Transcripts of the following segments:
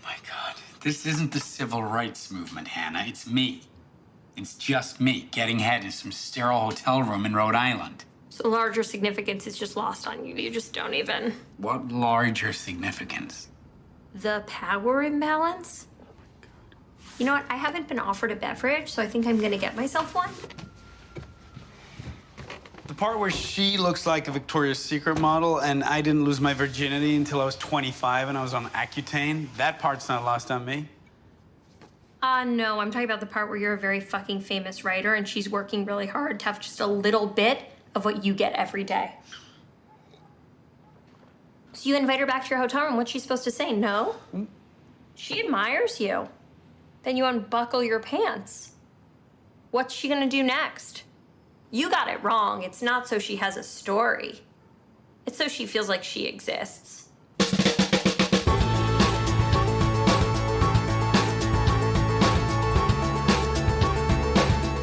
My God, this isn't the civil rights movement, Hannah. It's me. It's just me getting head in some sterile hotel room in Rhode Island. So larger significance is just lost on you. You just don't even. What larger significance? The power imbalance? You know what? I haven't been offered a beverage, so I think I'm gonna get myself one. The part where she looks like a Victoria's Secret model and I didn't lose my virginity until I was 25 and I was on Accutane, that part's not lost on me. No, I'm talking about the part where you're a very fucking famous writer and she's working really hard to have just a little bit of what you get every day. So you invite her back to your hotel room. What's she supposed to say? No? She admires you. Then you unbuckle your pants. What's she gonna do next? You got it wrong. It's not so she has a story. It's so she feels like she exists.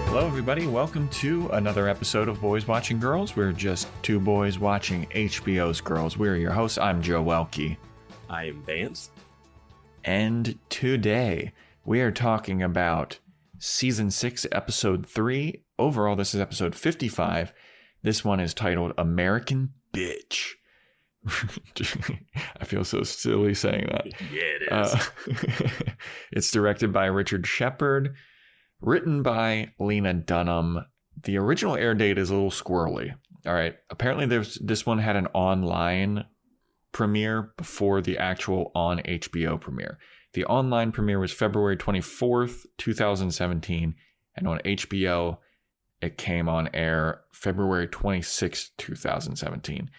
Hello, everybody. Welcome to another episode of Boys Watching Girls. We're just two boys watching HBO's Girls. We're your hosts. I'm Joe Welke. I am Vance. And today we are talking about Season 6, Episode 3. Overall, this is Episode 55. This one is titled American Bitch. I feel so silly saying that. Yeah, it is. It's directed by Richard Shepard. Written by Lena Dunham. The original air date is a little squirrely. All right. Apparently, this one had an online premiere before the actual on HBO premiere. The online premiere was February 24th, 2017. And on HBO, it came on air February 26th, 2017.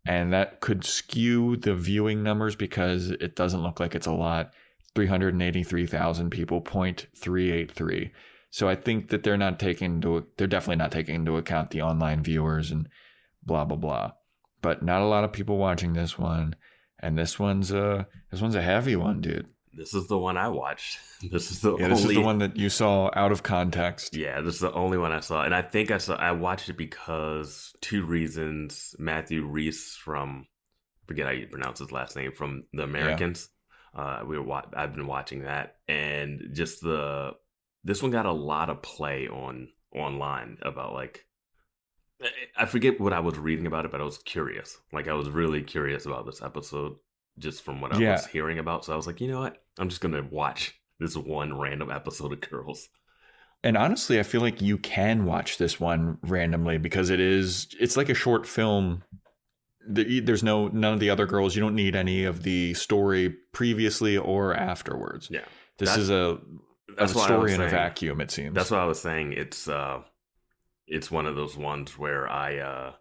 And that could skew the viewing numbers because it doesn't look like it's a lot. 383,000 people, 0.383. So I think that they're definitely not taking into account the online viewers and blah, blah, blah. But not a lot of people watching this one. And this one's a heavy one, dude. This is the one I watched. This is the one that you saw out of context. Yeah, this is the only one I saw. And I think I watched it because two reasons. Matthew Rhys from, I forget how you pronounce his last name, from The Americans. Yeah. I've been watching that, and just this one got a lot of play online about, like, I forget what I was reading about it, but I was curious. Like, I was really curious about this episode just from what I was hearing about. So I was like, you know what? I'm just gonna watch this one random episode of Girls. And honestly, I feel like you can watch this one randomly because it's like a short film. There's none of the other girls. You don't need any of the story previously or afterwards. Yeah, this is a story in a vacuum. It seems. That's what I was saying. It's one of those ones where I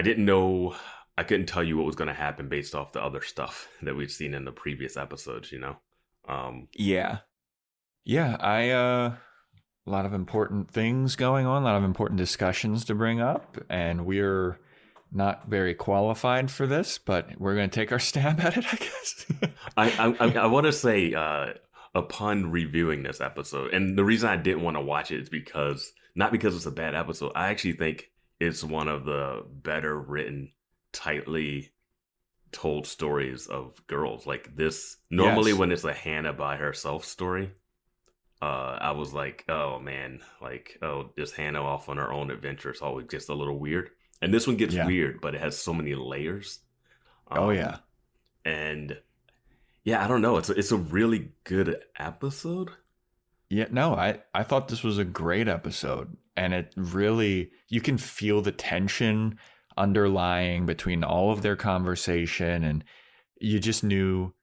didn't know. I couldn't tell you what was going to happen based off the other stuff that we've seen in the previous episodes. You know. A lot of important things going on. A lot of important discussions to bring up, and we're not very qualified for this, but we're going to take our stab at it, I guess. I want to say, upon reviewing this episode, and the reason I didn't want to watch it is not because it's a bad episode. I actually think it's one of the better written, tightly told stories of girls. Like this, normally when it's a Hannah by herself story, I was like, oh man, just Hannah off on her own adventure. It's always just a little weird. And this one gets weird, but it has so many layers. And I don't know. It's a really good episode. Yeah, no, I thought this was a great episode. And it really, you can feel the tension underlying between all of their conversation. And you just knew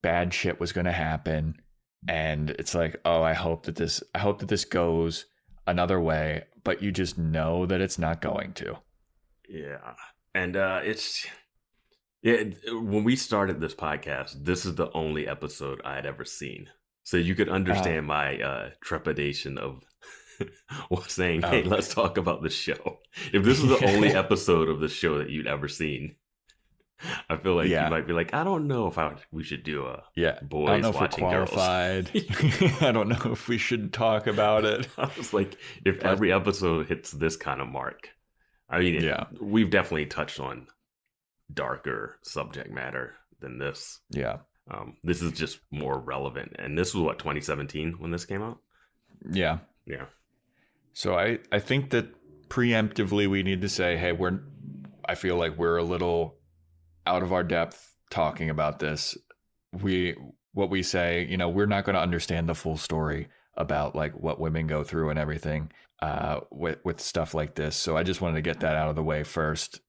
bad shit was going to happen. And it's like, oh, I hope that this goes another way. But you just know that it's not going to. Yeah. And when we started this podcast, this is the only episode I had ever seen. So you could understand my trepidation of saying, hey, let's talk about the show. If this is the only episode of the show that you'd ever seen, I feel like you might be like, I don't know if we should do a Boys Watching Girls. I don't know if we should talk about it. I was like, if every episode hits this kind of mark. I mean, we've definitely touched on darker subject matter than this. Yeah. This is just more relevant. And this was, 2017 when this came out? Yeah. Yeah. So I think that preemptively we need to say, hey, I feel like we're a little out of our depth talking about this. What we say, we're not going to understand the full story about like what women go through and everything with stuff like this. So I just wanted to get that out of the way first.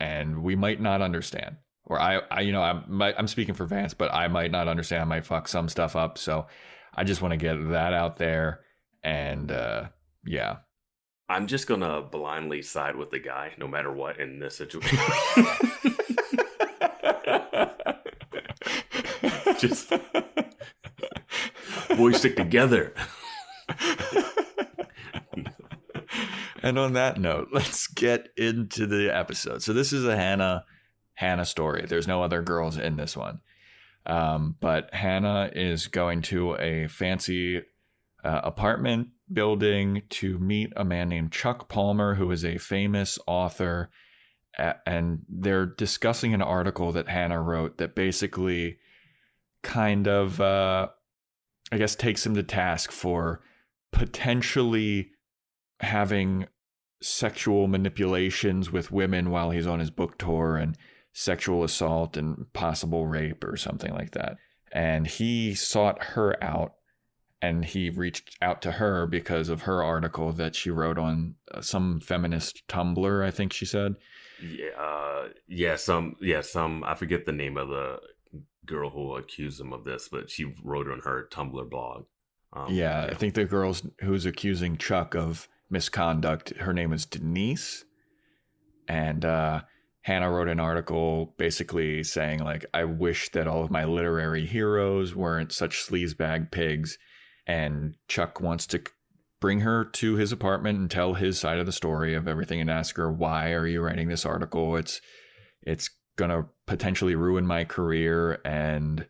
And we might not understand, or I'm speaking for Vance, but I might not understand. I might fuck some stuff up. So I just want to get that out there. And yeah. I'm just going to blindly side with the guy no matter what in this situation. Just boys stick together. And on that note, let's get into the episode. So this is a Hannah story. There's no other girls in this one. But Hannah is going to a fancy apartment building to meet a man named Chuck Palmer, who is a famous author. And they're discussing an article that Hannah wrote that basically kind of, I guess, takes him to task for potentially having sexual manipulations with women while he's on his book tour, and sexual assault and possible rape or something like that. And he sought her out, and he reached out to her because of her article that she wrote on some feminist Tumblr, I think she said. Some I forget the name of the girl who accused him of this, but she wrote on her Tumblr blog. I think the girl who's accusing Chuck of misconduct, her name is Denise. And Hannah wrote an article basically saying, like, I wish that all of my literary heroes weren't such sleazebag pigs. And Chuck wants to bring her to his apartment and tell his side of the story of everything and ask her, why are you writing this article? It's going to potentially ruin my career and,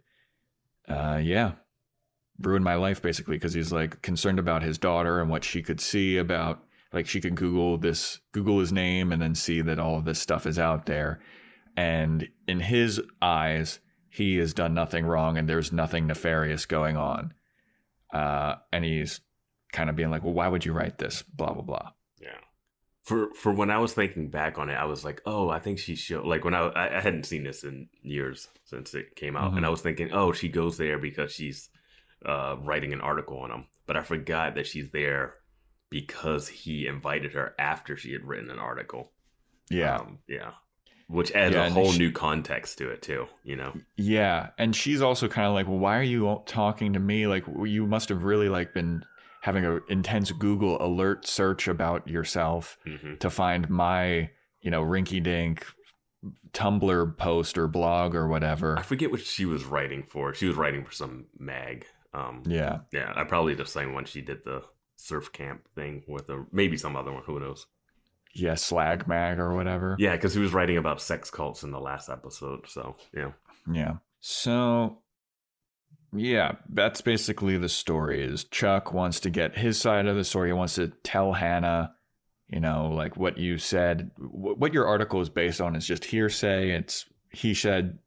ruin my life, basically, because he's like concerned about his daughter and what she could see about, like, she could Google his name and then see that all of this stuff is out there. And in his eyes, he has done nothing wrong and there's nothing nefarious going on. And he's kind of being like, well, why would you write this? Blah, blah, blah. Yeah. For when I was thinking back on it, I was like, oh, I think she showed, like, when I hadn't seen this in years since it came out. Mm-hmm. And I was thinking, oh, she goes there because she's writing an article on him. But I forgot that she's there because he invited her after she had written an article. Yeah. Which adds a whole new context to it too, Yeah. And she's also kind of like, well, why are you talking to me? Like, you must have really like been having an intense Google alert search about yourself to find my, rinky dink Tumblr post or blog or whatever. I forget what she was writing for. She was writing for some mag. Yeah. I probably the same one she did the surf camp thing with, maybe some other one. Who knows? Yeah, Slag Mag or whatever. Yeah, because he was writing about sex cults in the last episode. So, yeah. Yeah. So, yeah, that's basically the story. Is Chuck wants to get his side of the story. He wants to tell Hannah, like what you said. What your article is based on is just hearsay. It's he said,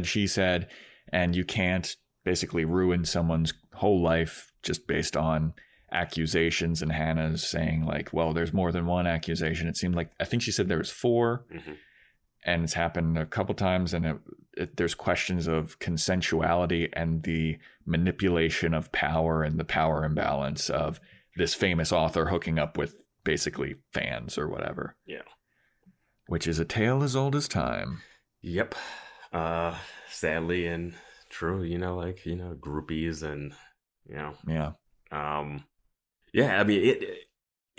she said, and you can't basically ruin someone's whole life just based on accusations. And Hannah's saying like, well, there's more than one accusation. It seemed like, I think she said there was 4 and it's happened a couple times. And there's questions of consensuality and the manipulation of power and the power imbalance of this famous author hooking up with basically fans or whatever. Yeah. Which is a tale as old as time. Yep. Sadly and true, groupies and, Yeah. Yeah, I mean,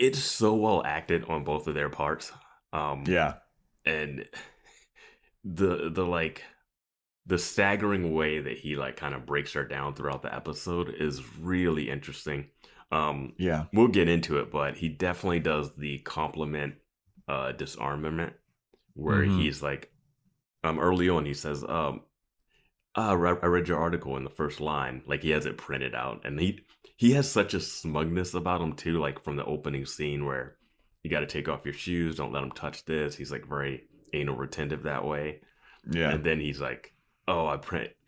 it's so well acted on both of their parts. Yeah. And the staggering way that he like kind of breaks her down throughout the episode is really interesting. Yeah. We'll get into it, but he definitely does the compliment disarmament where he's like, early on he says, I read your article in the first line. Like, he has it printed out. And he has such a smugness about him, too. Like, from the opening scene where you got to take off your shoes. Don't let him touch this. He's, like, very anal retentive that way. Yeah. And then he's like, oh,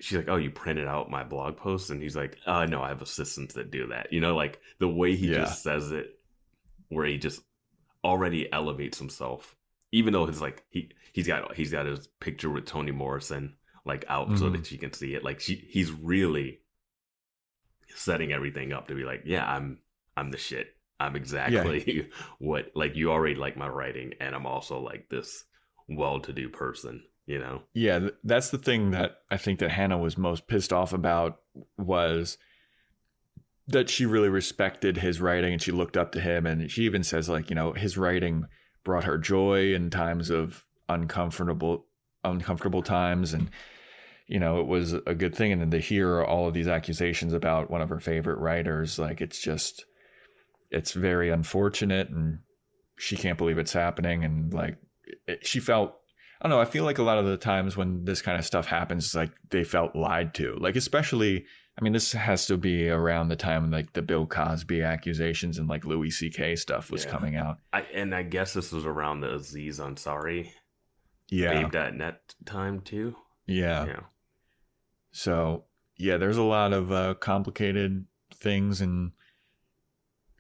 she's like, oh, you printed out my blog post? And he's like, no, I have assistants that do that. You know, like the way he just says it, where he just already elevates himself, even though it's like he's got his picture with Toni Morrison like out so that she can see it. Like he's really setting everything up to be like, yeah, I'm the shit. I'm exactly what, like, you already like my writing, and I'm also like this well-to-do person, you know? Yeah, that's the thing that I think that Hannah was most pissed off about, was that she really respected his writing and she looked up to him. And she even says, like, you know, his writing brought her joy in times of uncomfortable times. And, you know, it was a good thing. And then to hear all of these accusations about one of her favorite writers, like, it's very unfortunate, and she can't believe it's happening. And like, she felt, I don't know, I feel like a lot of the times when this kind of stuff happens, it's like they felt lied to. Like, especially, I mean, this has to be around the time like the Bill Cosby accusations and like Louis C.K. stuff was coming out. I guess this was around the Aziz Ansari Babe.net time too. Yeah. So, yeah, there's a lot of complicated things and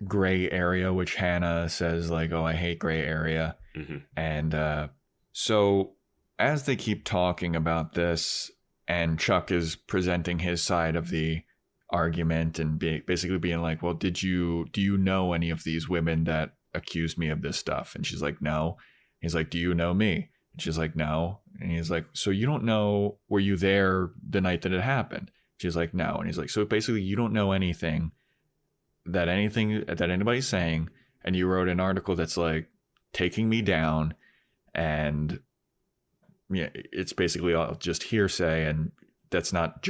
gray area, which Hannah says, like, oh, I hate gray area. And so as they keep talking about this, and Chuck is presenting his side of the argument and basically being like, well, do you know any of these women that accused me of this stuff? And she's like, no. He's like, do you know me? And she's like, no. And he's like, so you don't know, were you there the night that it happened? She's like, no. And he's like, so basically you don't know anything that anybody's saying, and you wrote an article that's like taking me down, and yeah, it's basically all just hearsay, and that's not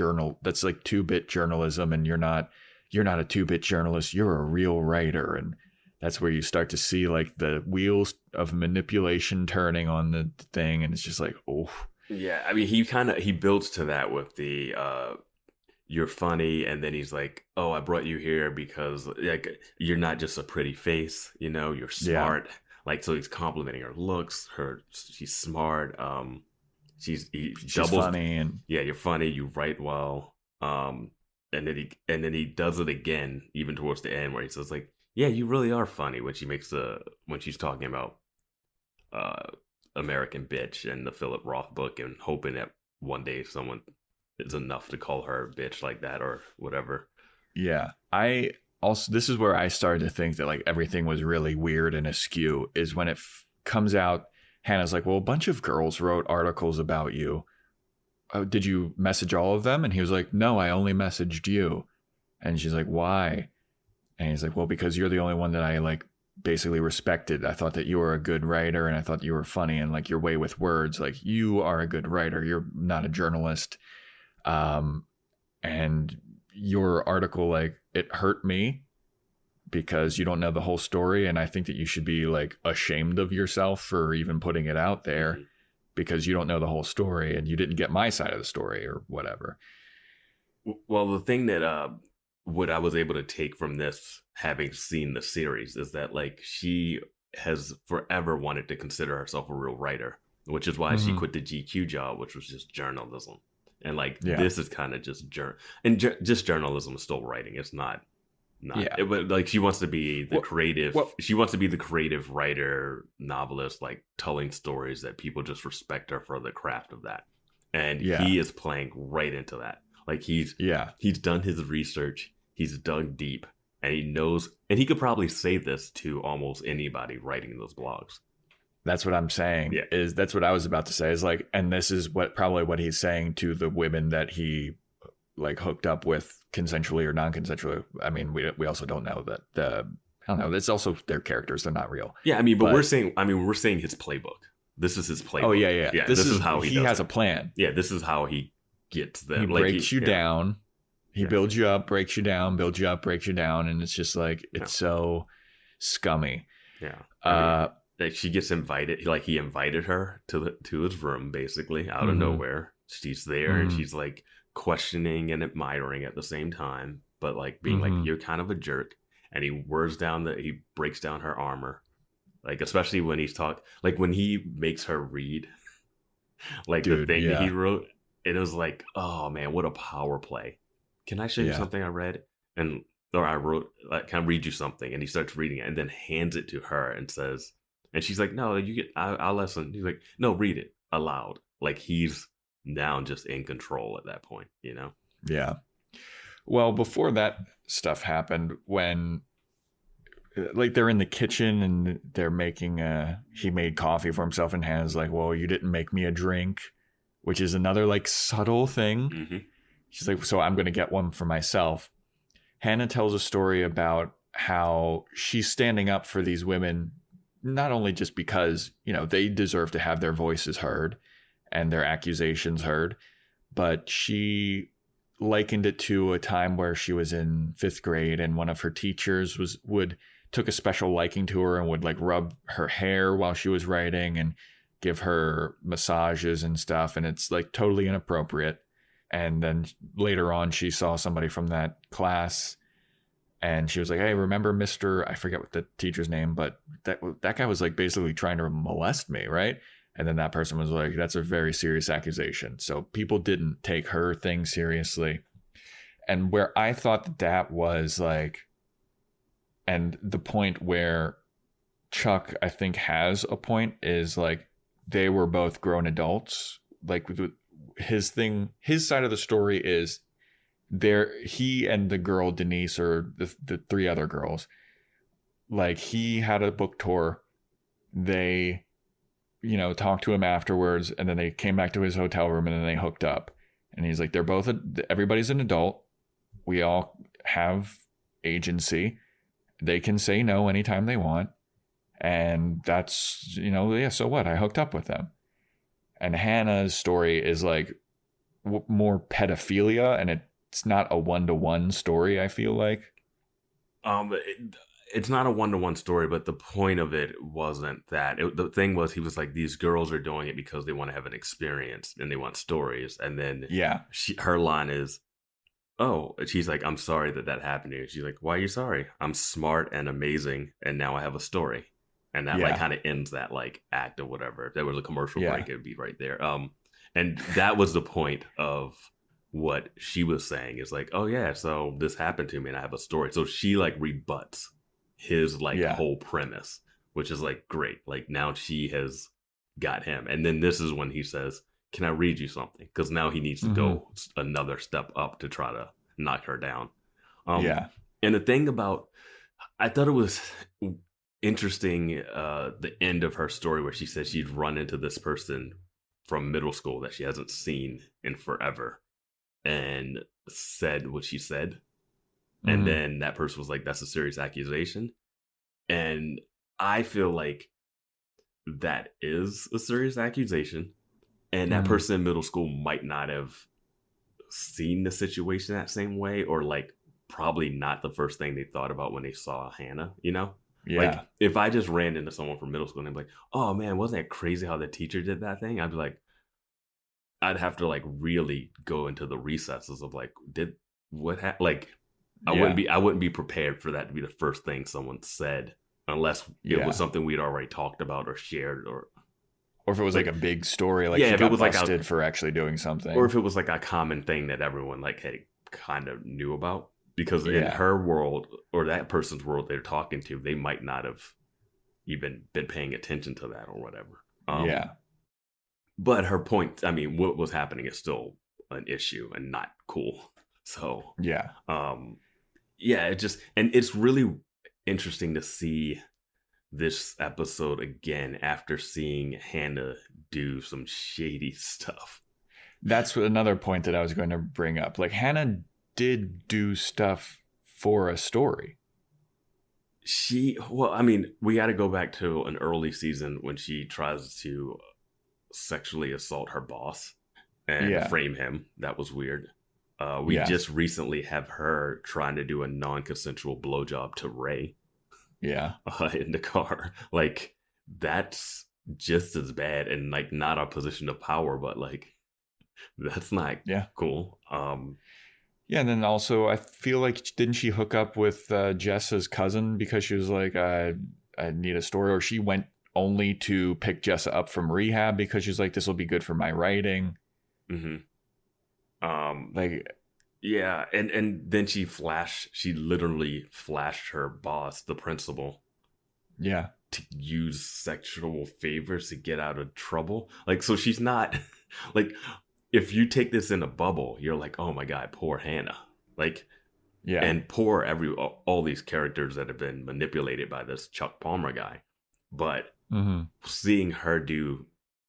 that's like 2-bit journalism, and you're not a 2-bit journalist, you're a real writer. And that's where you start to see like the wheels of manipulation turning on the thing, and it's just like, oh yeah. I mean, he builds to that with the you're funny, and then he's like, oh, I brought you here because like you're not just a pretty face, you know, you're smart. Like, so he's complimenting her looks, she's smart, she's funny, and you're funny, you write well, and then he does it again even towards the end where he says like, yeah, you really are funny, when she's talking about American Bitch and the Philip Roth book, and hoping that one day someone is enough to call her a bitch like that or whatever. Yeah. This is where I started to think that like everything was really weird and askew, is when it comes out, Hannah's like, well, a bunch of girls wrote articles about you. Did you message all of them? And he was like, no, I only messaged you. And she's like, why? And he's like, well, because you're the only one that I like basically respected. I thought that you were a good writer, and I thought you were funny, and like your way with words, like you are a good writer. You're not a journalist. And your article, like, it hurt me because you don't know the whole story. And I think that you should be like ashamed of yourself for even putting it out there, because you don't know the whole story and you didn't get my side of the story or whatever. Well, the thing that, what I was able to take from this, having seen the series, is that like she has forever wanted to consider herself a real writer, which is why she quit the GQ job, which was just journalism. And like, this is kind of just just journalism is still writing. It's not. But like, she wants to be the creative. She wants to be the creative writer, novelist, like telling stories that people just respect her for the craft of that. And he is playing right into that. Like he's done his research. He's dug deep, and he knows. And he could probably say this to almost anybody writing those blogs. That's what I'm saying. That's what I was about to say, is like, and this is probably what he's saying to the women that he like hooked up with, consensually or non-consensually. I mean, we also don't know that I don't know. It's also their characters. They're not real. Yeah. I mean, but we're saying his playbook. This is his playbook. Oh yeah. This is how he has a plan. Yeah. This is how he gets them. He breaks you down. He builds you up, breaks you down, builds you up, breaks you down. And it's just like, it's so scummy. Yeah. Like she gets invited, like he invited her to his room, basically out of nowhere. She's there and she's like questioning and admiring at the same time, but like being like, you're kind of a jerk. And he breaks down her armor. Like, especially when he's when he makes her read like the thing that he wrote. it was like, oh man, what a power play. Can I show you something I read? Or I wrote, like, can I read you something? And he starts reading it and then hands it to her and says, and she's like, no, I'll listen. He's like, no, read it aloud. Like he's now just in control at that point, you know? Yeah. Well, before that stuff happened, when like they're in the kitchen and they're making he made coffee for himself, and Hannah's like, well, you didn't make me a drink, which is another like subtle thing. Mm-hmm. She's like, so I'm going to get one for myself. Hannah tells a story about how she's standing up for these women, not only just because, you know, they deserve to have their voices heard and their accusations heard, but she likened it to a time where she was in 5th grade and one of her teachers took a special liking to her and would like rub her hair while she was writing and give her massages and stuff. And it's like totally inappropriate. And then later on, she saw somebody from that class and she was like, hey, remember Mr. I forget what the teacher's name, but that guy was like basically trying to molest me, right? And then that person was like, that's a very serious accusation. So people didn't take her thing seriously. And where I thought that was like, and the point where Chuck, I think, has a point is like, they were both grown adults. Like his side of the story is he and the girl, Denise, or the 3 other girls, like he had a book tour. They, you know, talked to him afterwards, and then they came back to his hotel room and then they hooked up. And he's like, everybody's an adult. We all have agency. They can say no anytime they want. And that's, you know, yeah, so what? I hooked up with them. And Hannah's story is like more pedophilia, and it's not a one-to-one story, I feel like. It's not a one-to-one story, but the point of it wasn't that. The thing was, he was like, these girls are doing it because they want to have an experience and they want stories. And then her line is, oh, she's like, I'm sorry that happened to you. She's like, why are you sorry? I'm smart and amazing, and now I have a story. And that like kind of ends that like act or whatever. If there was a commercial break, it would be right there. And that was the point of what she was saying, is like, oh yeah, so this happened to me and I have a story. So she like rebuts his like whole premise, which is like great. Like now she has got him. And then this is when he says, can I read you something? Because now he needs to go another step up to try to knock her down. And the thing about, I thought it was interesting, the end of her story where she said she'd run into this person from middle school that she hasn't seen in forever and said what she said. And then that person was like, that's a serious accusation. And I feel like that is a serious accusation. And that person in middle school might not have seen the situation that same way, or like probably not the first thing they thought about when they saw Hannah, you know? Yeah. Like if I just ran into someone from middle school and they'd be like, oh man, wasn't that crazy how the teacher did that thing? I'd be like, I'd have to like really go into the recesses of like, I wouldn't be prepared for that to be the first thing someone said, unless it was something we'd already talked about or shared, or if it was like a big story, like she got busted for actually doing something, or if it was like a common thing that everyone like had kind of knew about. Because in her world, or that person's world they're talking to, they might not have even been paying attention to that or whatever. But her point, I mean, what was happening is still an issue and not cool. So it just, and it's really interesting to see this episode again after seeing Hannah do some shady stuff. That's another point that I was going to bring up. Like Hannah did do stuff for a story. We got to go back to an early season when she tries to sexually assault her boss and frame him. That was weird. We just recently have her trying to do a non-consensual blowjob to Ray. In the car. Like that's just as bad, and like not a position of power, but like that's not cool. And then also I feel like, didn't she hook up with Jessa's cousin because she was like, I need a story, or she went only to pick Jessa up from rehab because she's like, this will be good for my writing. Like, yeah, and then she literally flashed her boss, the principal, yeah, to use sexual favors to get out of trouble. Like, so she's not like, if you take this in a bubble, you're like, oh my God, poor Hannah. Like, yeah, and poor all these characters that have been manipulated by this Chuck Palmer guy. But seeing her do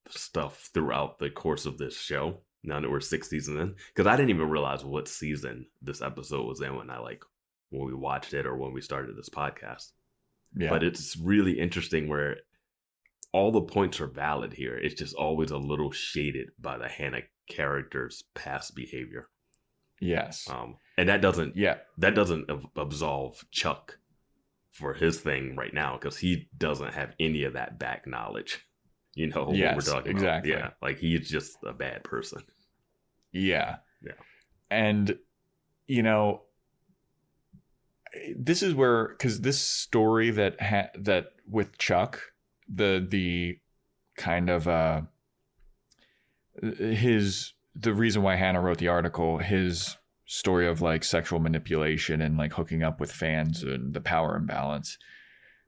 stuff throughout the course of this show, now that we're 6 seasons in, because I didn't even realize what season this episode was in when we watched it or when we started this podcast. yeah. But it's really interesting where all the points are valid here. It's just always a little shaded by the Hannah character's past behavior. Yes. And that doesn't absolve Chuck for his thing right now, because he doesn't have any of that back knowledge. You know what we're talking exactly. about. Yeah, like he's just a bad person. Yeah. Yeah. And, you know, this is where, because this story that with Chuck, the kind of the reason why Hannah wrote the article, his story of like sexual manipulation and like hooking up with fans and the power imbalance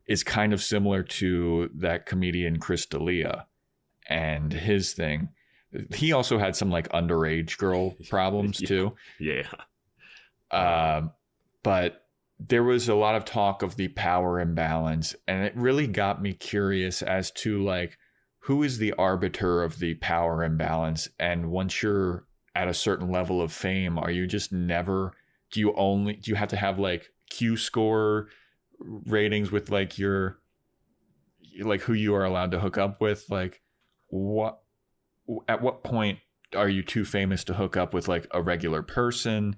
is kind of similar to that comedian Chris D'Elia and his thing. He also had some like underage girl problems too. Yeah. But there was a lot of talk of the power imbalance, and it really got me curious as to like, who is the arbiter of the power imbalance? And once you're at a certain level of fame, are you just never, do you have to have like Q score ratings with like your, like who you are allowed to hook up with? Like at what point are you too famous to hook up with like a regular person?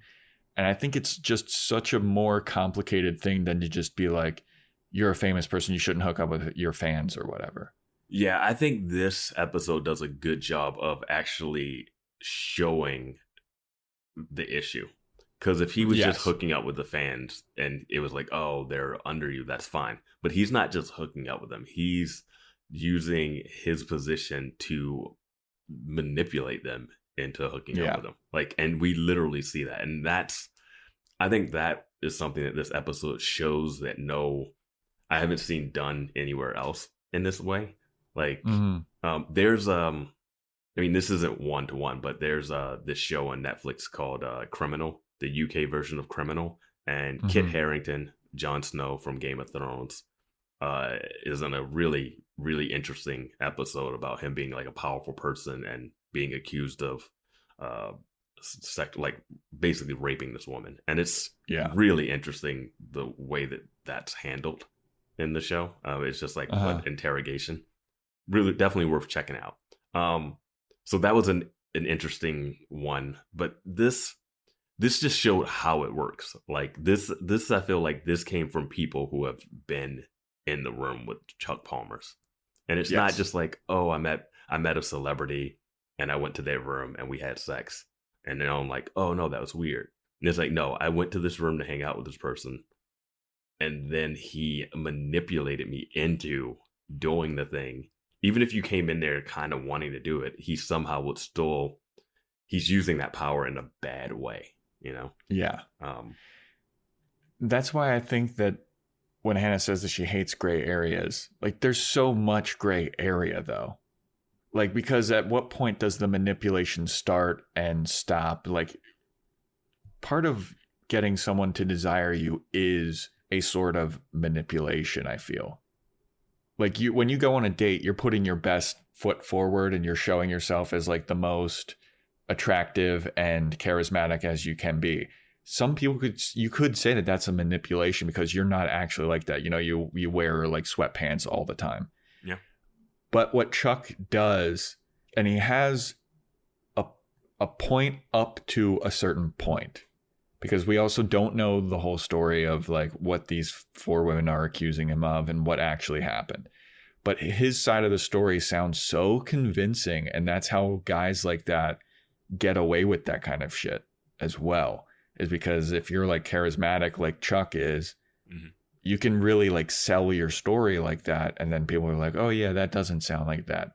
And I think it's just such a more complicated thing than to just be like, you're a famous person, you shouldn't hook up with your fans or whatever. Yeah, I think this episode does a good job of actually showing the issue. Because if he was just hooking up with the fans and it was like, oh, they're under you, that's fine. But he's not just hooking up with them. He's using his position to manipulate them into hooking up with them. Like, and we literally see that. And I think that is something that this episode shows that I haven't seen done anywhere else in this way. Like, there's, I mean, this isn't one-to-one, but there's this show on Netflix called Criminal, the UK version of Criminal. And Kit Harington, Jon Snow from Game of Thrones, is in a really, really interesting episode about him being like a powerful person and being accused of like basically raping this woman. And it's really interesting the way that that's handled in the show. It's just like an interrogation. Really, definitely worth checking out. So that was an interesting one, but this just showed how it works. Like this, I feel like this came from people who have been in the room with Chuck Palmer's, and it's not just like, oh, I met a celebrity and I went to their room and we had sex, and then I'm like, oh no, that was weird. And it's like, no, I went to this room to hang out with this person, and then he manipulated me into doing the thing. Even if you came in there kind of wanting to do it, he somehow would still, he's using that power in a bad way, you know? Yeah. That's why I think that when Hannah says that she hates gray areas, like there's so much gray area though. Like, because at what point does the manipulation start and stop? Like, part of getting someone to desire you is a sort of manipulation, I feel. Like, when you go on a date, you're putting your best foot forward and you're showing yourself as like the most attractive and charismatic as you can be. Some people you could say that that's a manipulation because you're not actually like that. You know, you wear like sweatpants all the time. Yeah. But what Chuck does, and he has a point up to a certain point, because we also don't know the whole story of like what these 4 women are accusing him of and what actually happened. But his side of the story sounds so convincing, and that's how guys like that get away with that kind of shit as well, is because if you're like charismatic like Chuck is, you can really like sell your story like that, and then people are like, oh yeah, that doesn't sound like that.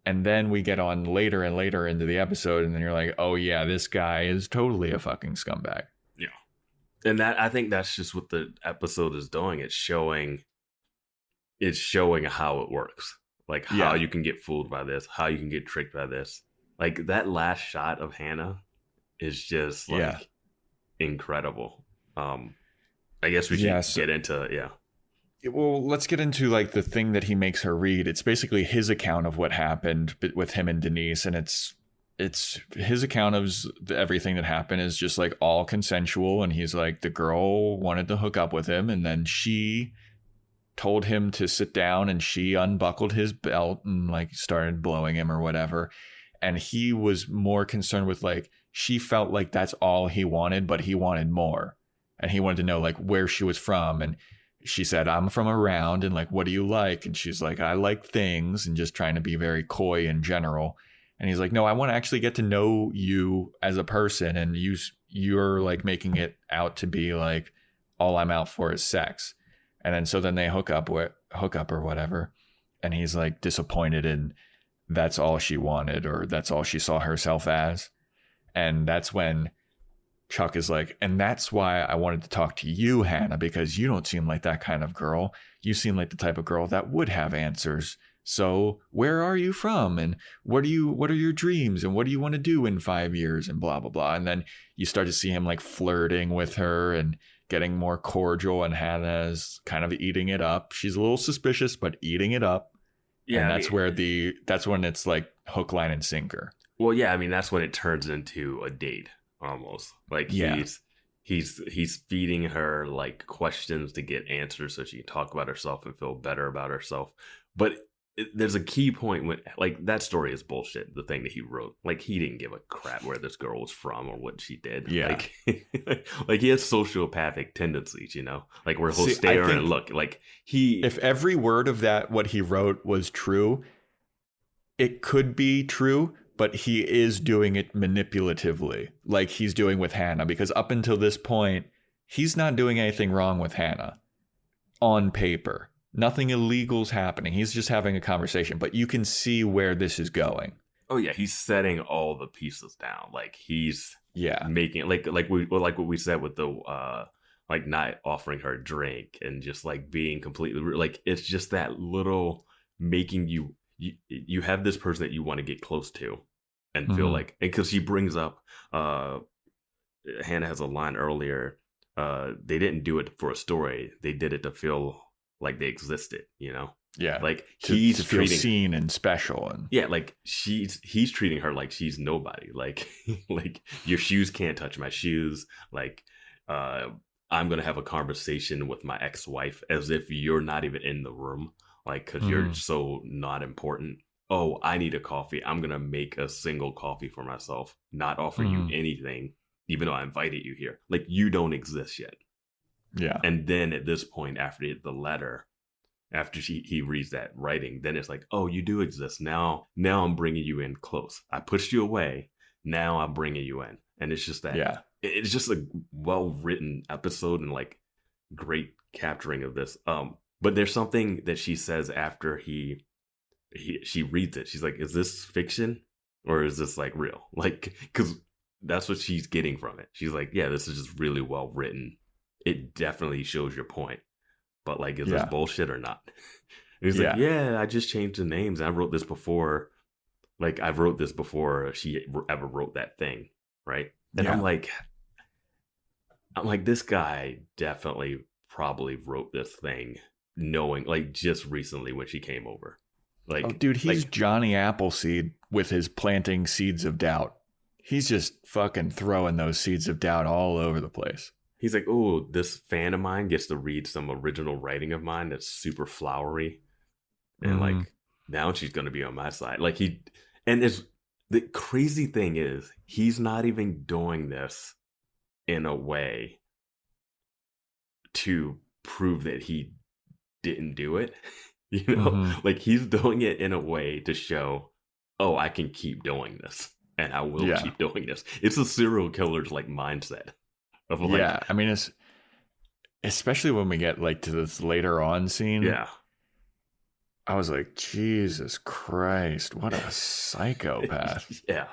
And then we get on later and later into the episode, and then you're like, oh yeah, this guy is totally a fucking scumbag. Yeah. And that, I think that's just what the episode is doing. It's showing how it works. Like how you can get fooled by this, how you can get tricked by this. Like that last shot of Hannah is just like incredible. I guess we should get into Well, let's get into like the thing that he makes her read. It's basically his account of what happened with him and Denise, and it's his account of everything that happened is just like all consensual. And he's like, the girl wanted to hook up with him, and then she told him to sit down, and she unbuckled his belt and like started blowing him or whatever. And he was more concerned with like, she felt like that's all he wanted, but he wanted more. And he wanted to know like where she was from. And she said, I'm from around, and like, what do you like? And she's like, I like things, and just trying to be very coy in general. And he's like, no, I want to actually get to know you as a person. And you're like making it out to be like, all I'm out for is sex. And then so then they hook up or whatever. And he's like disappointed, and that's all she wanted, or that's all she saw herself as. And that's when Chuck is like, and that's why I wanted to talk to you, Hannah, because you don't seem like that kind of girl. You seem like the type of girl that would have answers. So where are you from? And what are your dreams? And what do you want to do in 5 years? And blah, blah, blah. And then you start to see him like flirting with her and getting more cordial, and Hannah's kind of eating it up. She's a little suspicious, but eating it up. Yeah. And that's when it's like hook, line, and sinker. Well, yeah, I mean, that's when it turns into a date almost. Like he's feeding her like questions to get answers so she can talk about herself and feel better about herself. But there's a key point when like that story is bullshit. The thing that he wrote, like he didn't give a crap where this girl was from or what she did. Yeah, like he has sociopathic tendencies, you know, like where he'll stare and look like if every word of that what he wrote was true, it could be true, but he is doing it manipulatively, like he's doing with Hannah, because up until this point, he's not doing anything wrong with Hannah on paper. Nothing illegal's happening. He's just having a conversation, but you can see where this is going. Oh yeah, he's setting all the pieces down. Like he's making like what we said with the like not offering her a drink and just like being completely like it's just that little making you have this person that you want to get close to and feel like, and because she brings up Hannah has a line earlier, they didn't do it for a story, they did it to feel like they existed, you know? Yeah. Like he's to feel seen and special. And like he's treating her like she's nobody. Like like your shoes can't touch my shoes. Like I'm gonna have a conversation with my ex-wife as if you're not even in the room. Like because you're so not important. Oh, I need a coffee. I'm gonna make a single coffee for myself, not offer you anything, even though I invited you here. Like you don't exist yet. Yeah. And then at this point, after the letter, after he reads that writing, then it's like, oh, you do exist. Now I'm bringing you in close. I pushed you away. Now I'm bringing you in. And it's just that. Yeah. It's just a well-written episode and like great capturing of this. But there's something that she says after she reads it. She's like, is this fiction or is this like real? Like, because that's what she's getting from it. She's like, yeah, this is just really well written. It definitely shows your point, but like, is this bullshit or not? And he's like, yeah, I just changed the names. I wrote this before. Like I wrote this before she ever wrote that thing. Right. And I'm like, this guy definitely probably wrote this thing knowing like just recently when she came over. Like, oh, dude, he's like, Johnny Appleseed with his planting seeds of doubt. He's just fucking throwing those seeds of doubt all over the place. He's like, oh, this fan of mine gets to read some original writing of mine that's super flowery. And like, now she's going to be on my side. Like and it's the crazy thing is he's not even doing this in a way to prove that he didn't do it. You know, like he's doing it in a way to show, oh, I can keep doing this and I will keep doing this. It's a serial killer's like mindset. Of like, I mean, it's especially when we get like to this later on scene. Yeah, I was like, Jesus Christ, what a psychopath. Yeah.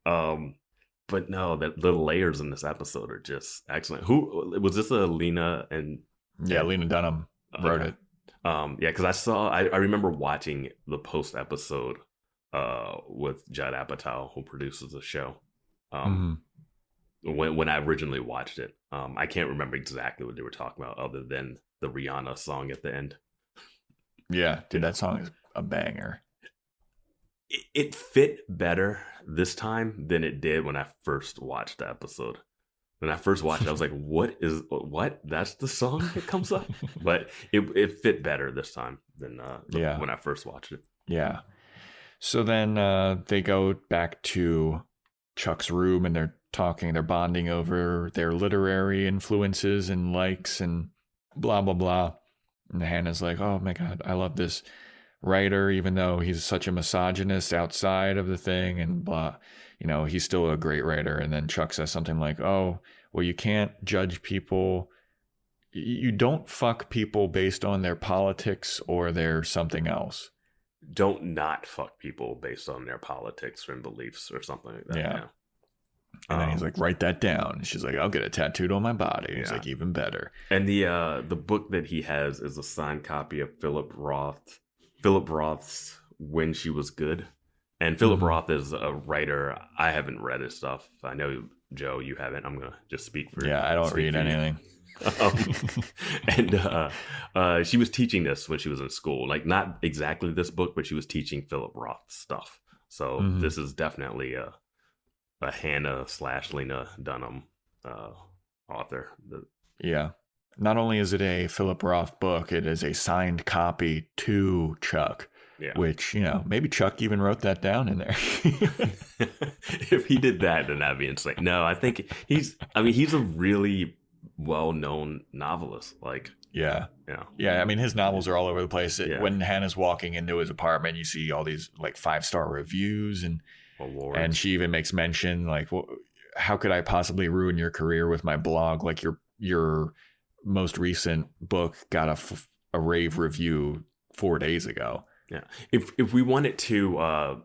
But no, the layers in this episode are just excellent. Who was this? Lena and Lena Dunham wrote it. Yeah, because I remember watching the post episode with Judd Apatow, who produces the show. When I originally watched it, I can't remember exactly what they were talking about, other than the Rihanna song at the end. Yeah, dude, that song is a banger. It fit better this time than it did when I first watched the episode. When I first watched it, I was like, what? That's the song that comes up? But it fit better this time than when I first watched it. Yeah. So then they go back to Chuck's room and they're bonding over their literary influences and likes and blah, blah, blah. And Hannah's like, oh my God, I love this writer, even though he's such a misogynist outside of the thing and blah, he's still a great writer. And then Chuck says something like, oh, well, you can't judge people. You don't fuck people based on their politics or their something else. Don't not fuck people based on their politics and beliefs or something like that. Yeah. And then he's like, write that down. And she's like, I'll get it tattooed on my body. He's like, even better. And the book that he has is a signed copy of Philip Roth's When She Was Good. And Philip Roth is a writer. I haven't read his stuff. I know, Joe, you haven't. I'm going to just speak for you. Yeah, I don't read anything. And she was teaching this when she was in school. Like, not exactly this book, but she was teaching Philip Roth stuff. So this is definitely a Hannah/Lena Dunham author. Yeah. Not only is it a Philip Roth book, it is a signed copy to Chuck. Yeah. Which, maybe Chuck even wrote that down in there. If he did that, then that'd be insane. No, I think he's a really well-known novelist. Like, yeah. I mean, his novels are all over the place. When Hannah's walking into his apartment, you see all these like 5-star reviews and awards. And she even makes mention like, well, how could I possibly ruin your career with my blog? Like your most recent book got a rave review 4 days ago. Yeah. If we wanted to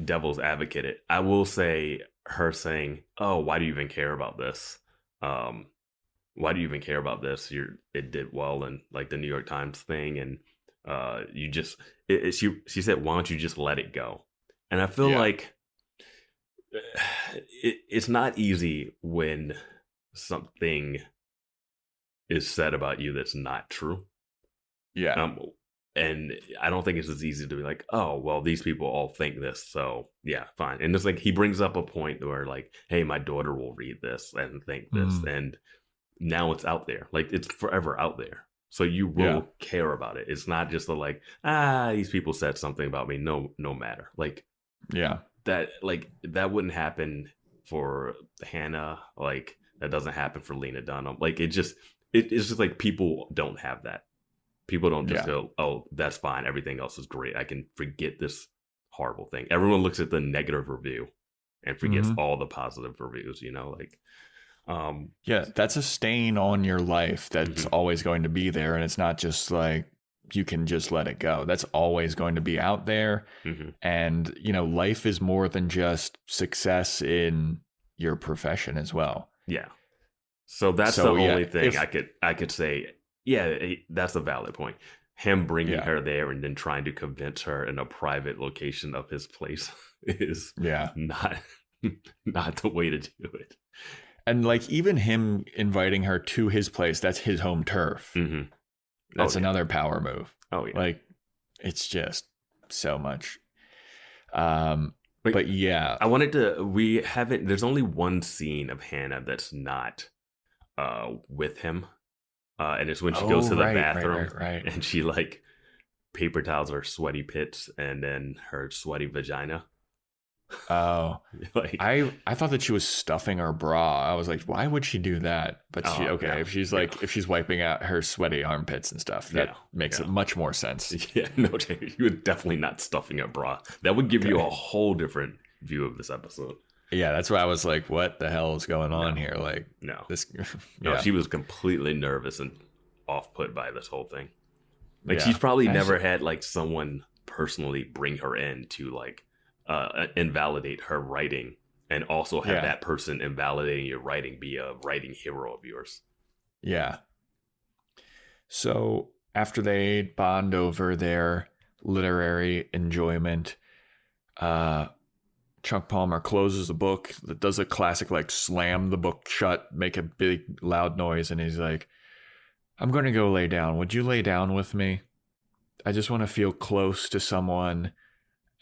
devil's advocate it, I will say her saying, oh, why do you even care about this? Why do you even care about this? It did well in like the New York Times thing. And she said, why don't you just let it go? And I feel like it's not easy when something is said about you that's not true. Yeah. And I don't think it's as easy to be like, oh, well, these people all think this. So, yeah, fine. And it's like he brings up a point where like, hey, my daughter will read this and think this. And now it's out there. Like, it's forever out there. So you will care about it. It's not just these people said something about me. No matter. Like, that wouldn't happen for Hannah. Like, that doesn't happen for Lena Dunham. Like, it's just like people don't have that. People don't just go, oh, that's fine. Everything else is great. I can forget this horrible thing. Everyone looks at the negative review and forgets all the positive reviews, that's a stain on your life that's always going to be there. And it's not just like you can just let it go. That's always going to be out there. And, life is more than just success in your profession as well. Yeah. So that's the only thing I could say. Yeah, that's a valid point. Him bringing her there and then trying to convince her in a private location of his place is not the way to do it. And like even him inviting her to his place, that's his home turf. That's another power move. Oh yeah, like it's just so much. But yeah, I wanted to. We haven't. There's only one scene of Hannah that's not with him. And it's when she goes to the bathroom and she like paper towels her sweaty pits and then her sweaty vagina. Oh, like I thought that she was stuffing her bra. I was like, why would she do that? But if she's wiping out her sweaty armpits and stuff, that makes it much more sense. Yeah, no, you were definitely not stuffing a bra. That would give you a whole different view of this episode. Yeah, that's why I was like, what the hell is going on here? Like, no, she was completely nervous and off-put by this whole thing. Like, she's probably never had like someone personally bring her in to like invalidate her writing, and also have that person invalidating your writing be a writing hero of yours. Yeah. So after they bond over their literary enjoyment, Chuck Palmer closes the book, does a classic like slam the book shut, make a big loud noise, and he's like, I'm going to go lay down. Would you lay down with me? I just want to feel close to someone,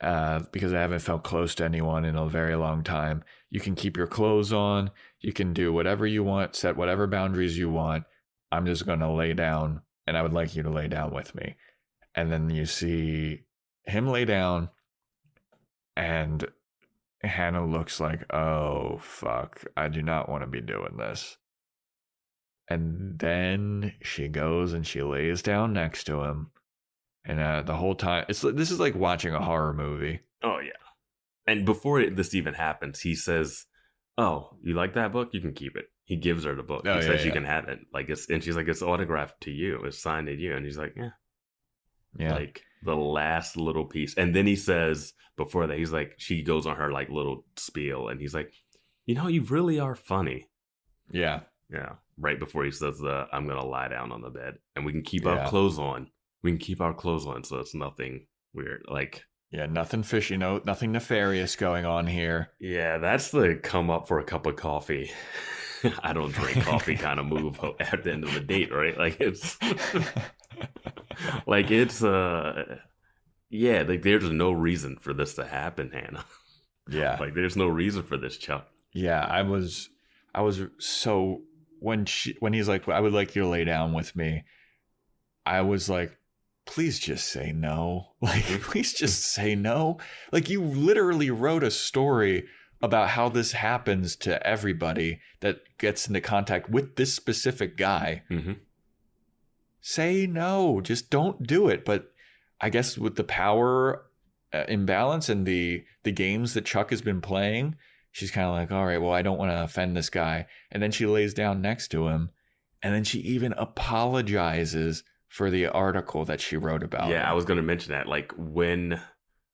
because I haven't felt close to anyone in a very long time. You can keep your clothes on. You can do whatever you want, set whatever boundaries you want. I'm just going to lay down, and I would like you to lay down with me. And then you see him lay down, and Hannah looks like, oh, fuck, I do not want to be doing this. And then she goes and she lays down next to him. And the whole time, this is like watching a horror movie. Oh, yeah. And before this even happens, he says, oh, you like that book? You can keep it. He gives her the book. He says you can have it. Like, and she's like, it's autographed to you. It's signed to you. And he's like, yeah. Yeah. Like the last little piece. And then he says, before that, he's like, she goes on her like little spiel. And he's like, you know, you really are funny. Yeah. Yeah. Right before he says, I'm going to lie down on the bed. And we can keep our clothes on. We can keep our clothes on, so it's nothing weird. Like, yeah, nothing fishy, nothing nefarious going on here. Yeah, that's the come up for a cup of coffee. I don't drink coffee kind of move at the end of the date, right? Like it's, like there's no reason for this to happen, Hannah. Yeah, like there's no reason for this, Chuck. Yeah, I was so when he's like, I would like you to lay down with me. I was like, please just say no. Like, please just say no. Like, you literally wrote a story about how this happens to everybody that gets into contact with this specific guy. Mm-hmm. Say no. Just don't do it. But I guess with the power imbalance and the games that Chuck has been playing, she's kind of like, all right, well, I don't want to offend this guy. And then she lays down next to him. And then she even apologizes for the article that she wrote about. Yeah, I was going to mention that. Like when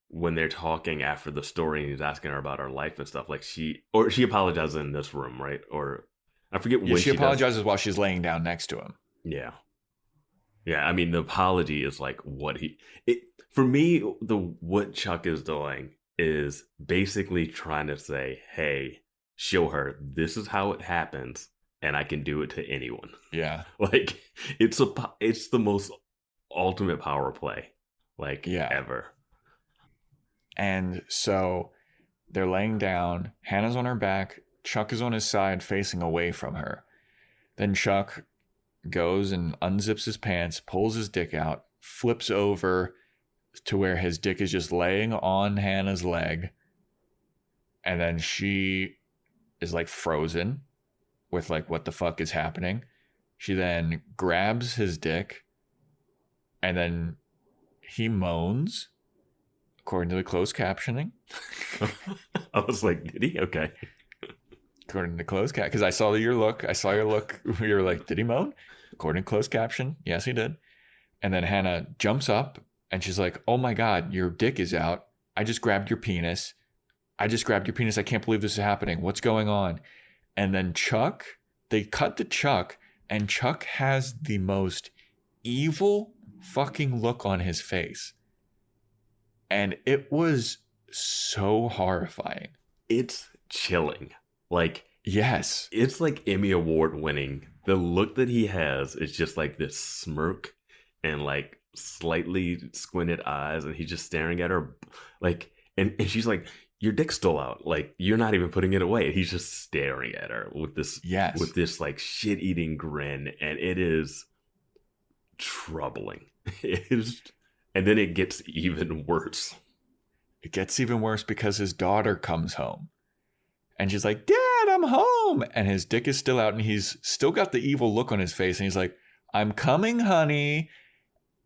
they're talking after the story and he's asking her about her life and stuff, like she apologizes in this room, right? Or I forget when she apologizes while she's laying down next to him. Yeah. Yeah, I mean, the apology is like for me, what Chuck is doing is basically trying to say, hey, show her this is how it happens. And I can do it to anyone. Yeah. Like, it's the most ultimate power play, like, ever. And so they're laying down. Hannah's on her back. Chuck is on his side, facing away from her. Then Chuck goes and unzips his pants, pulls his dick out, flips over to where his dick is just laying on Hannah's leg. And then she is, like, frozen. With like, what the fuck is happening? She then grabs his dick, and then he moans, according to the closed captioning. I was like, did he? Okay. According to closed caption, because I saw your look. You were like, did he moan? According to closed caption, yes, he did. And then Hannah jumps up, and she's like, oh my God, your dick is out. I just grabbed your penis. I can't believe this is happening. What's going on? And then they cut to Chuck, and Chuck has the most evil fucking look on his face. And it was so horrifying. It's chilling. Like, yes. It's like Emmy Award winning. The look that he has is just like this smirk and like slightly squinted eyes, and he's just staring at her. Like, and she's like, your dick's still out. Like, you're not even putting it away. He's just staring at her with this like shit eating grin. And it is troubling. It is. And then it gets even worse. It gets even worse because his daughter comes home and she's like, Dad, I'm home. And his dick is still out and he's still got the evil look on his face. And he's like, I'm coming, honey.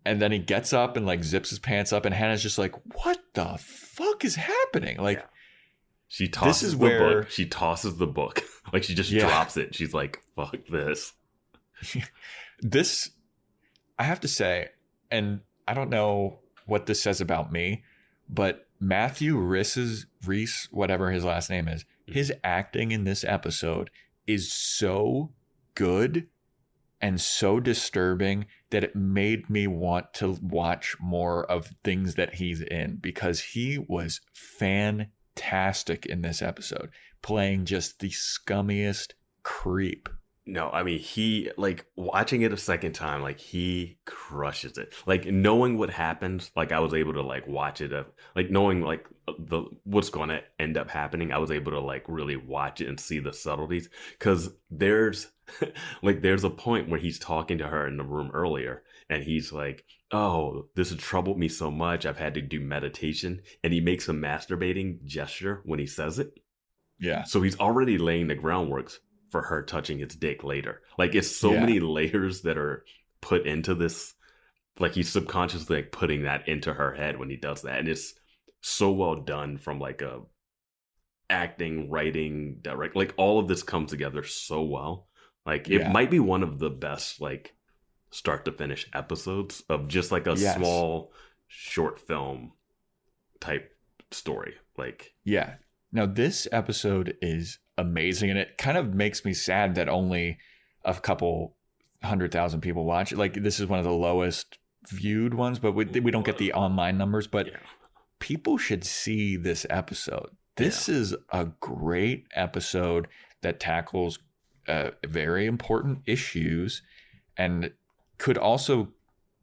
And then he gets up and like zips his pants up, and Hannah's just like, what the fuck is happening? Like, she tosses the book. She tosses the book. Like, she just drops it. She's like, fuck this. This, I have to say, and I don't know what this says about me, but Rhys, whatever his last name is, his acting in this episode is so good and so disturbing that it made me want to watch more of things that he's in, because he was fantastic in this episode, playing just the scummiest creep. No, I mean, he, like, watching it a second time, like, he crushes it. Like, knowing what happens, like, I was able to, like, watch it, like, knowing, like, what's going to end up happening, I was able to, like, really watch it and see the subtleties. Because there's, like, there's a point where he's talking to her in the room earlier, and he's like, oh, this has troubled me so much, I've had to do meditation. And he makes a masturbating gesture when he says it. Yeah. So he's already laying the groundwork for her touching his dick later. Like, it's so many layers that are put into this. Like, he's subconsciously, like, putting that into her head when he does that. And it's so well done from, like, a acting, writing, direct. Like, all of this comes together so well. Like, it might be one of the best, like, start to finish episodes of just, like, a small short film type story. Like, yeah. Now, this episode is amazing, and it kind of makes me sad that only a couple 100,000 people watch it. Like, this is one of the lowest viewed ones, but we don't get the online numbers. But people should see this episode. This is a great episode that tackles very important issues, and could also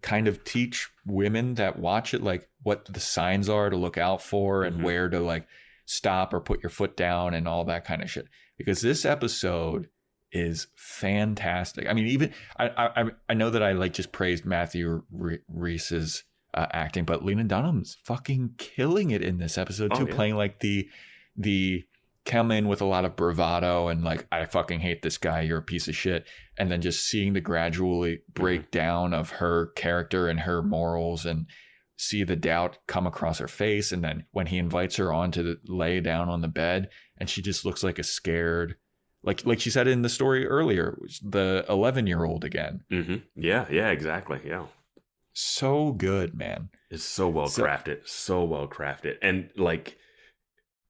kind of teach women that watch it, like, what the signs are to look out for, and where to, like, stop or put your foot down and all that kind of shit. Because this episode is fantastic. I mean, even I know that I, like, just praised Matthew Rhys's acting, but Lena Dunham's fucking killing it in this episode too, playing, like, the come in with a lot of bravado and, like, I fucking hate this guy, you're a piece of shit, and then just seeing the gradually breakdown of her character and her morals, and see the doubt come across her face. And then when he invites her on to lay down on the bed, and she just looks like a scared, like she said in the story earlier, the 11-year-old again. Yeah, exactly. Yeah. So good, man. It's so well crafted. And, like,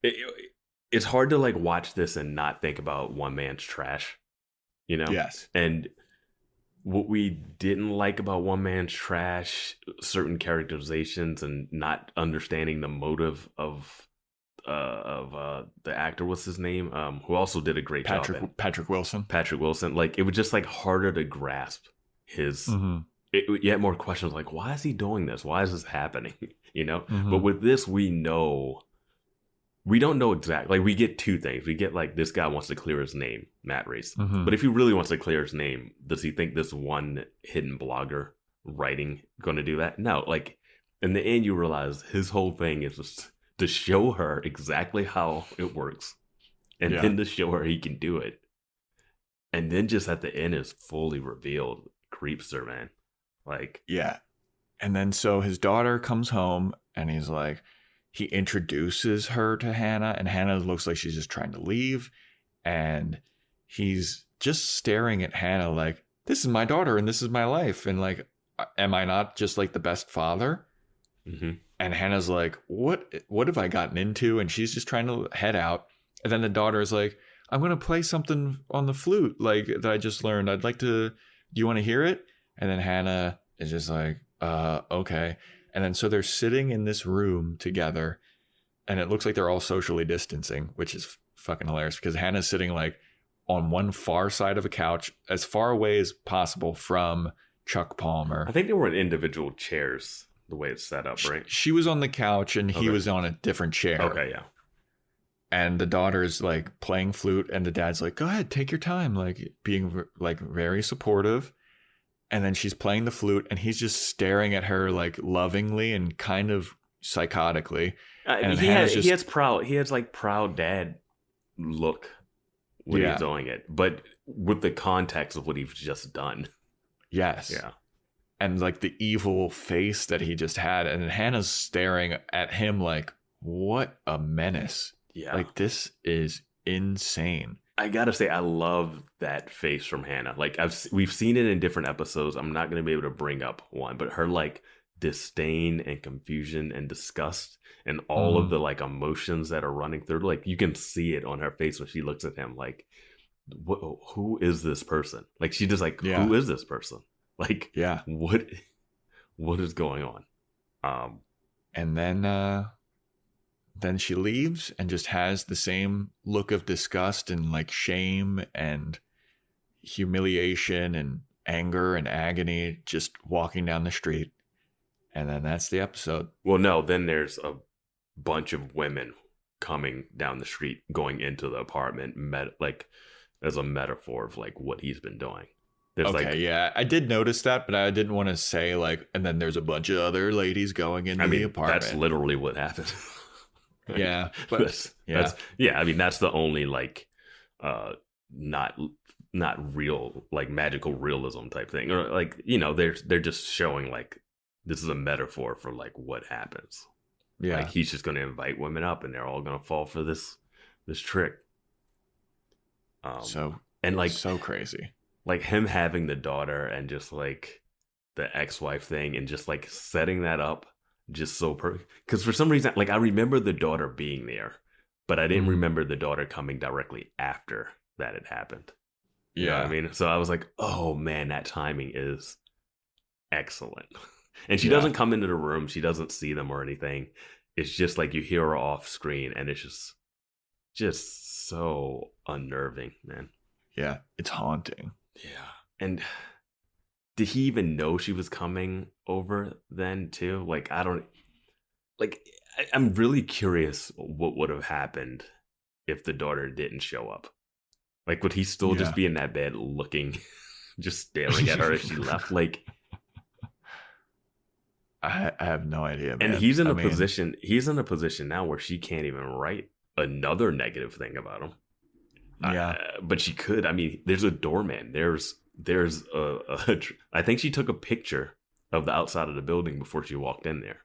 it's hard to, like, watch this and not think about one man's trash, you know? Yes. And what we didn't like about One Man's Trash, certain characterizations and not understanding the motive of the actor, what's his name, who also did a great job. Patrick Wilson. Like, it was just, like, harder to grasp his. You had more questions like, why is he doing this? Why is this happening? You know. But with this, we don't know exactly. Like, we get two things. We get, like, this guy wants to clear his name, Matt Rhys. But if he really wants to clear his name, does he think this one hidden blogger writing going to do that? No. Like, in the end, you realize his whole thing is just to show her exactly how it works, and then to show her he can do it. And then just at the end is fully revealed. Creeps her, man. Like, yeah. And then so his daughter comes home, and he's like, he introduces her to Hannah, and Hannah looks like she's just trying to leave. And he's just staring at Hannah like, this is my daughter and this is my life. And, like, am I not just, like, the best father? And Hannah's like, what have I gotten into? And she's just trying to head out. And then the daughter is like, I'm going to play something on the flute, like, that I just learned. I'd like to, do you want to hear it? And then Hannah is just like, okay. And then so they're sitting in this room together, and it looks like they're all socially distancing, which is fucking hilarious, because Hannah's sitting, like, on one far side of a couch, as far away as possible from Chuck Palmer. I think they were in individual chairs, the way it's set up, right? She was on the couch, and he was on a different chair. Okay, yeah. And the daughter's, like, playing flute, and the dad's like, go ahead, take your time, like, being, like, very supportive. And then she's playing the flute, and he's just staring at her, like, lovingly and kind of psychotically. And he has proud dad look when he's doing it, but with the context of what he's just done. Yes. Yeah. And, like, the evil face that he just had, and Hannah's staring at him like, what a menace. Yeah. Like, this is insane. I gotta say, I love that face from Hannah. Like we've seen it in different episodes. I'm not gonna be able to bring up one, but her like disdain and confusion and disgust and all of the like emotions that are running through, like you can see it on her face when she looks at him. Like, who is this person? Like she just like, who is this person? Like, what is going on? And then she leaves and just has the same look of disgust and like shame and humiliation and anger and agony just walking down the street. And then that's the episode. Well, no, then there's a bunch of women coming down the street, going into the apartment, like as a metaphor of like what he's been doing. There's I did notice that, but I didn't want to say like, and then there's a bunch of other ladies going into the apartment. That's literally what happened. Yeah, but I mean, that's the only like not real, like magical realism type thing, or like, you know, they're just showing like this is a metaphor for like what happens. Yeah, like he's just going to invite women up and they're all going to fall for this trick. So crazy, like him having the daughter and just like the ex-wife thing and just like setting that up. Just so perfect. Because for some reason, like I remember the daughter being there, but I didn't remember the daughter coming directly after that had happened. You know what I mean? So I was like, oh man, that timing is excellent. And she doesn't come into the room. She doesn't see them or anything. It's just like you hear her off screen and it's just so unnerving, man. Yeah, it's haunting. Yeah. And did he even know she was coming over then too? Like, I'm really curious what would have happened if the daughter didn't show up. Like, would he still just be in that bed looking, just staring at her as she left? Like, I have no idea, man. And he's in a position now where she can't even write another negative thing about him. Yeah. But she could. I mean, there's a doorman. There's I think she took a picture of the outside of the building before she walked in there,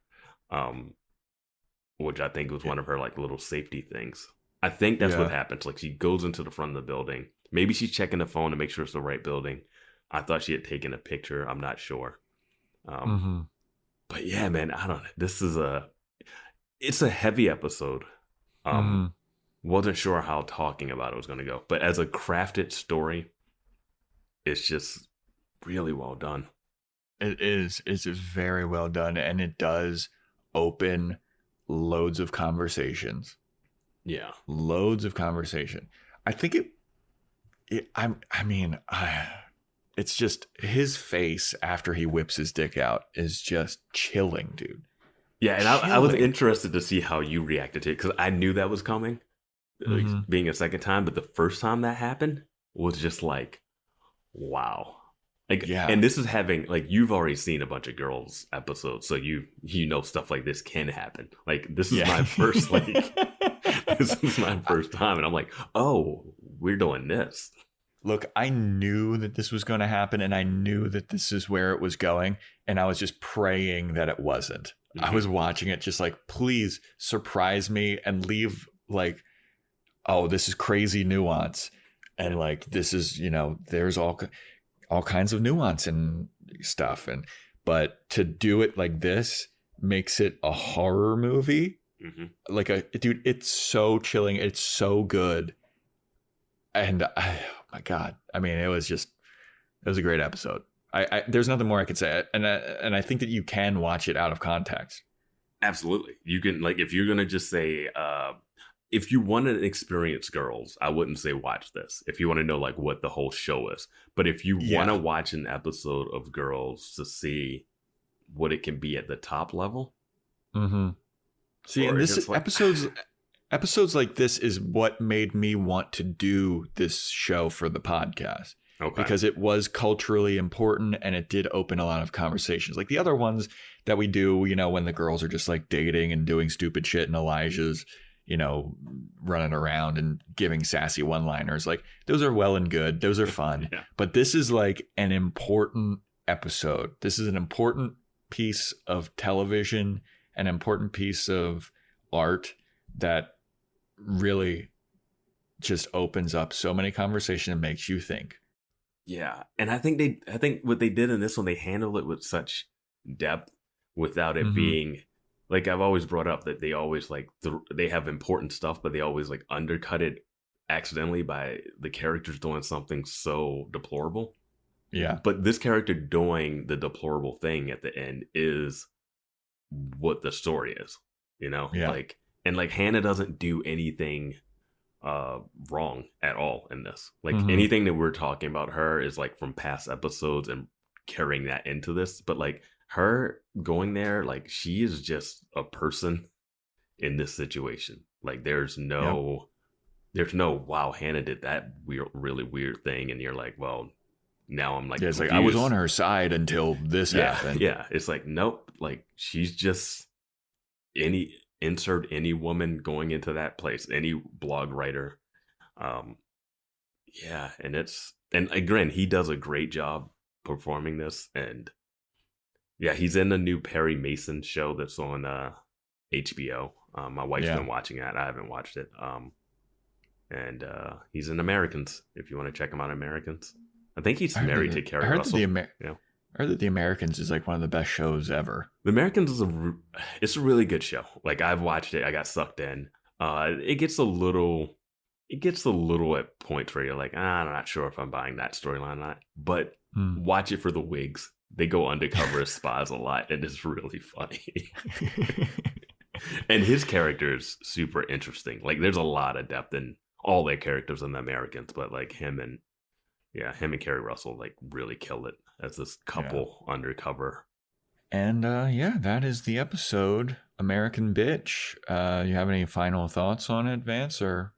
which I think was one of her like little safety things. I think that's what happens. Like she goes into the front of the building. Maybe she's checking the phone to make sure it's the right building. I thought she had taken a picture. I'm not sure. But yeah, man, I don't know. It's a heavy episode. Wasn't sure how talking about it was going to go, but as a crafted story, it's just really well done. It is. It's very well done, and it does open loads of conversations. Yeah, loads of conversation. I think it's just his face after he whips his dick out is just chilling, dude. Yeah, and I was interested to see how you reacted to it because I knew that was coming, being a second time, but the first time that happened was just like, wow. Like, and this is having like you've already seen a bunch of girls episodes, so you know stuff like this can happen. Like this is my first this is my first time, and I'm like, oh, we're doing this. Look, I knew that this was going to happen, and I knew that this is where it was going, and I was just praying that it wasn't. I was watching it just like, please surprise me and leave like, oh, this is crazy nuance, and like this is, you know, there's all kinds of nuance and stuff, but to do it like this makes it a horror movie. Like dude, it's so chilling, it's so good, and oh my god, I mean, it was a great episode. I there's nothing more I could say, and I think that you can watch it out of context. Absolutely, you can. Like, if you're gonna just say, if you want to experience girls, I wouldn't say watch this. If you want to know like what the whole show is, but if you want to watch an episode of Girls to see what it can be at the top level, see, and this episodes like this is what made me want to do this show for the podcast. Okay. Because it was culturally important and it did open a lot of conversations. Like the other ones that we do, you know, when the girls are just like dating and doing stupid shit and Elijah's, you know, running around and giving sassy one-liners. Like those are well and good. Those are fun. But this is like an important episode. This is an important piece of television, an important piece of art that really just opens up so many conversations and makes you think. Yeah, and I think what they did in this one, they handled it with such depth without it being like, I've always brought up that they always like they have important stuff, but they always like undercut it accidentally by the characters doing something so deplorable. Yeah, but this character doing the deplorable thing at the end is what the story is, you know. Yeah. Like, and like Hannah doesn't do anything wrong at all in this. Like anything that we're talking about her is like from past episodes and carrying that into this, but like her going there, like she is just a person in this situation. Like there's no wow, Hannah did that really weird thing, and you're like, well, now I'm like, yeah, it's confused. like I was on her side until this happened. Yeah, it's like, nope, like she's just insert any woman going into that place, any blog writer. Yeah, and again, he does a great job performing this, and yeah, he's in the new Perry Mason show that's on HBO. My wife's been watching that. I haven't watched it. And he's in Americans, if you want to check him out. Americans. I think he's married to Carrie Russell. I heard that The Americans is like one of the best shows ever. The Americans is it's a really good show. Like I've watched it, I got sucked in. It gets a little at points where you're like, I'm not sure if I'm buying that storyline or not. But watch it for the wigs. They go undercover as spies a lot, and it's really funny. And his character is super interesting. Like there's a lot of depth in all their characters in The Americans, but like him and Carrie Russell like really killed it as this couple undercover. And that is the episode, American Bitch. You have any final thoughts on it, Vance? Or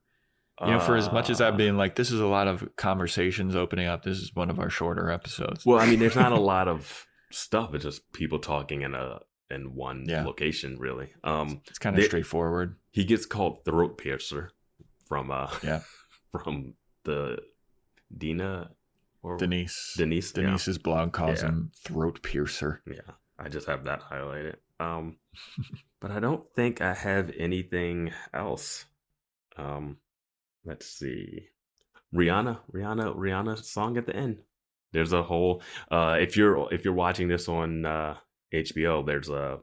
for as much as I've been like, this is a lot of conversations opening up, this is one of our shorter episodes. Well, I mean, there's not a lot of stuff. It's just people talking in one location, really. It's kind of straightforward. He gets called Throat Piercer from from the Denise's blog calls him Throat Piercer. Yeah, I just have that highlighted. But I don't think I have anything else. Let's see. Rihanna's song at the end. There's a whole if you're watching this on HBO, there's a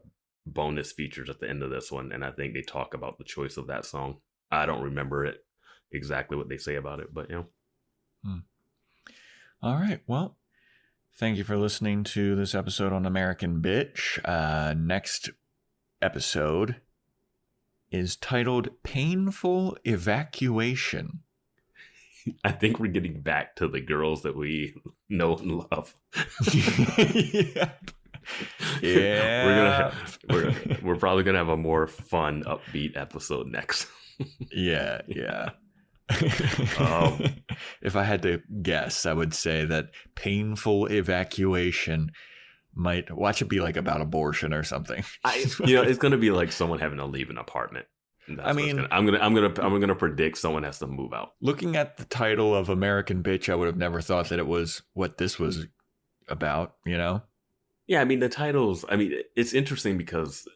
bonus features at the end of this one, and I think they talk about the choice of that song. I don't remember it exactly what they say about it, but All right. Well, thank you for listening to this episode on American Bitch. Next episode is titled Painful Evacuation. I think we're getting back to the girls that we know and love. Yeah. We're probably gonna have a more fun, upbeat episode next. Yeah. If I had to guess, I would say that Painful Evacuation might watch it be like about abortion or something. It's gonna be like someone having to leave an apartment. I'm gonna predict someone has to move out. Looking at the title of American Bitch, I would have never thought that it was what this was about, Yeah, I mean the titles. I mean, it's interesting because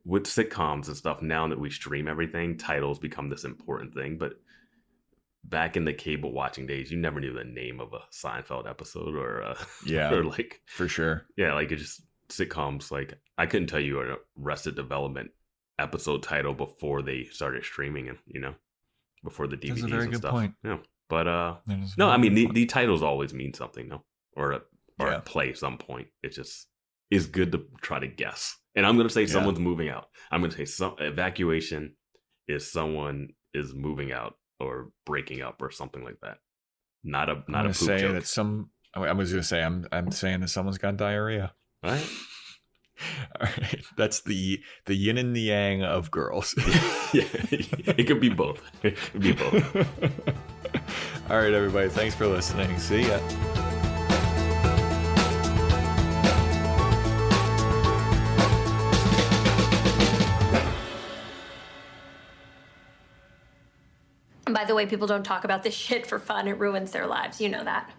with sitcoms and stuff, now that we stream everything, titles become this important thing. But back in the cable watching days, you never knew the name of a Seinfeld episode or or like for sure. Yeah, like it's just sitcoms. Like I couldn't tell you an Arrested Development episode title before they started streaming, and before the DVDs. That's a very and good stuff. point. Yeah, but no, I mean the titles always mean something, no, or play some point. It just is good to try to guess. And I'm gonna say someone's moving out. I'm gonna say some evacuation is someone is moving out or breaking up or something like that. Not a poop say joke. That I was gonna say I'm saying that someone's got diarrhea. All right. All right. That's the yin and the yang of girls. Yeah, it could be both. It could be both. All right, everybody. Thanks for listening. See ya. And by the way, people don't talk about this shit for fun. It ruins their lives. You know that.